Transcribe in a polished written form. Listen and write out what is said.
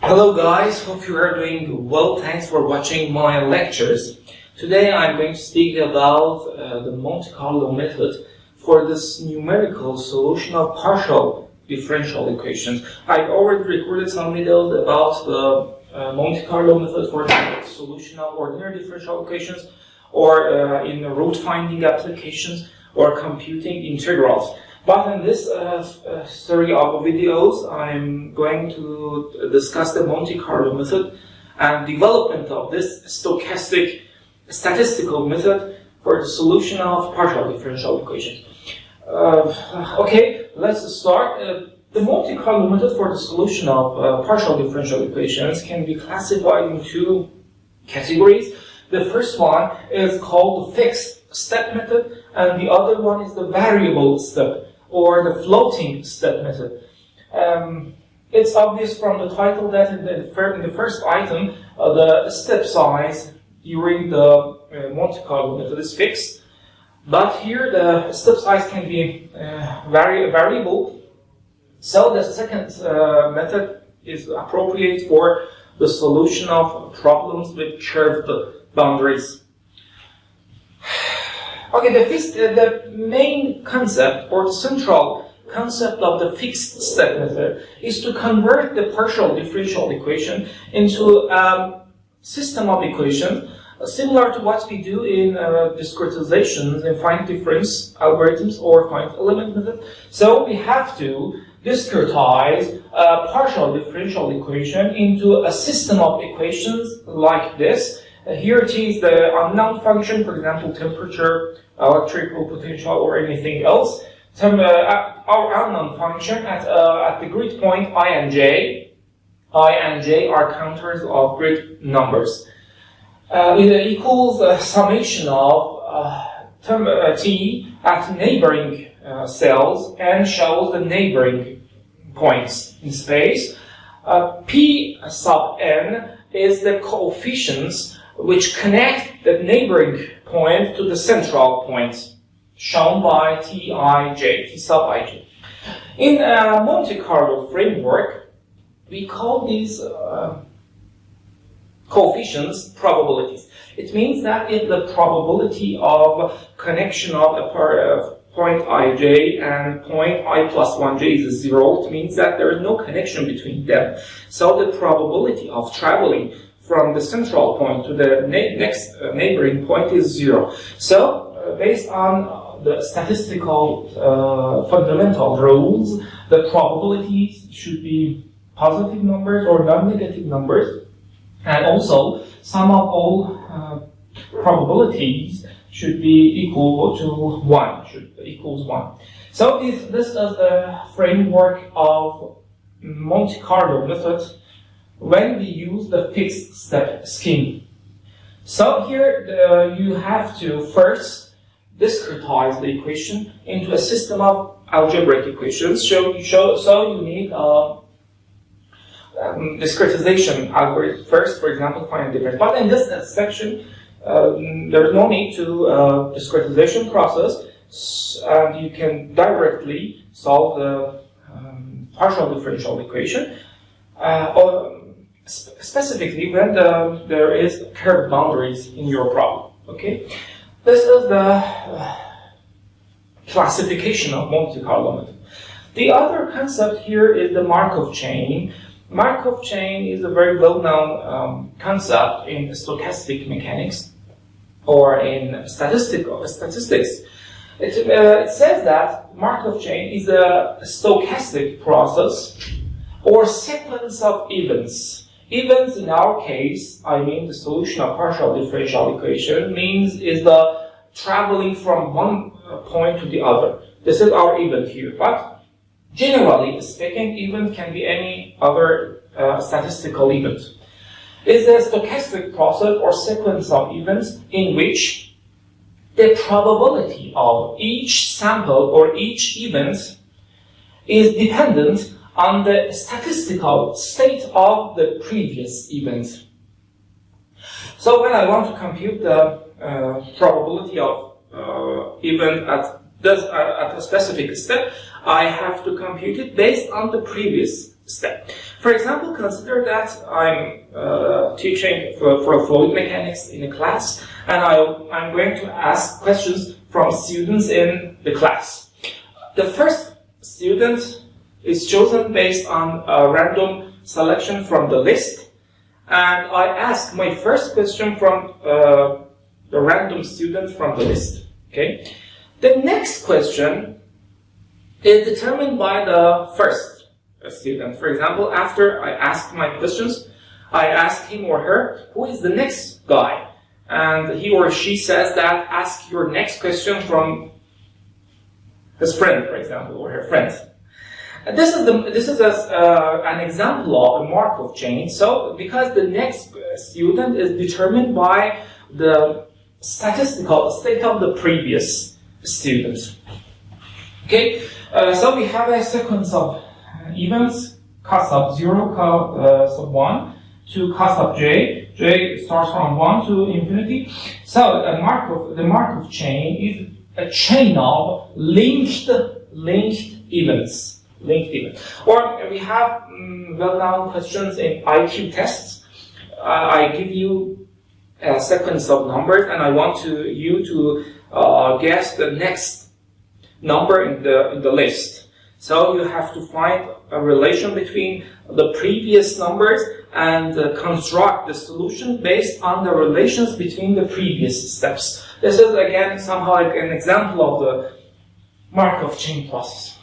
Hello guys, hope you are doing well. Thanks for watching my lectures. Today I'm going to speak about the Monte Carlo method for this numerical solution of partial differential equations. I've already recorded some videos about the Monte Carlo method for the solution of ordinary differential equations, or in root finding applications, or computing integrals. But in this series of videos, I'm going to discuss the Monte Carlo method and development of this stochastic statistical method for the solution of partial differential equations. Okay, let's start. The Monte Carlo method for the solution of partial differential equations can be classified in two categories. The first one is called the fixed step method, and the other one is the variable step, or the floating step method. It's obvious from the title that in the first item, the step size during the Monte Carlo method is fixed. But here the step size can be variable. So the second method is appropriate for the solution of problems with curved boundaries. Okay, the main concept, or the central concept of the fixed step method is to convert the partial differential equation into a system of equations similar to what we do in discretizations in finite difference algorithms or finite element method. So we have to discretize a partial differential equation into a system of equations like this. Here it is the unknown function, for example, temperature, electrical potential, or anything else. Our unknown function at the grid point I and j are counters of grid numbers. It equals a summation of t at neighboring cells and shows the neighboring points in space. P sub n is the coefficients which connect the neighboring point to the central point, shown by T sub ij. In Monte Carlo framework, we call these coefficients probabilities. It means that if the probability of connection of a point ij and point I plus 1j is 0, it means that there is no connection between them. So the probability of traveling from the central point to the next neighboring point is 0. So, based on the statistical fundamental rules, the probabilities should be positive numbers or non-negative numbers, and also sum of all probabilities should be equal to 1, equals 1. So this is the framework of Monte Carlo method when we use the fixed step scheme. So here you have to first discretize the equation into a system of algebraic equations. So you need a discretization algorithm first, for example, finite difference. But in this section, there is no need to discretization process, and you can directly solve the partial differential equation. Specifically when there is curved boundaries in your problem. Okay, this is the classification of Monte Carlo method. The other concept here is the Markov chain. Markov chain is a very well-known concept in stochastic mechanics or in statistics. It says that Markov chain is a stochastic process or sequence of events. Events in our case, I mean the solution of partial differential equation, means is the traveling from one point to the other. This is our event here. But generally speaking, event can be any other statistical event. It's a stochastic process or sequence of events in which the probability of each sample or each event is dependent on the statistical state of the previous event. So when I want to compute the probability of event at a specific step, I have to compute it based on the previous step. For example, consider that I'm teaching for fluid mechanics in a class, and I'm going to ask questions from students in the class. The first student is chosen based on a random selection from the list, and I ask my first question from the random student from the list. Okay. The next question is determined by the first student. For example, after I ask my questions, I ask him or her, who is the next guy? And he or she says that ask your next question from his friend, for example, or her friend. And this is an example of a Markov chain. So, because the next student is determined by the statistical state of the previous student. Okay, so we have a sequence of events: k sub 0, k sub 1 to k sub j. J starts from 1 to infinity. So, the Markov chain is a chain of linked events. Or we have well-known questions in IQ tests. I give you a sequence of numbers, and I want you to guess the next number in the list. So you have to find a relation between the previous numbers and construct the solution based on the relations between the previous steps. This is again somehow like an example of the Markov chain process.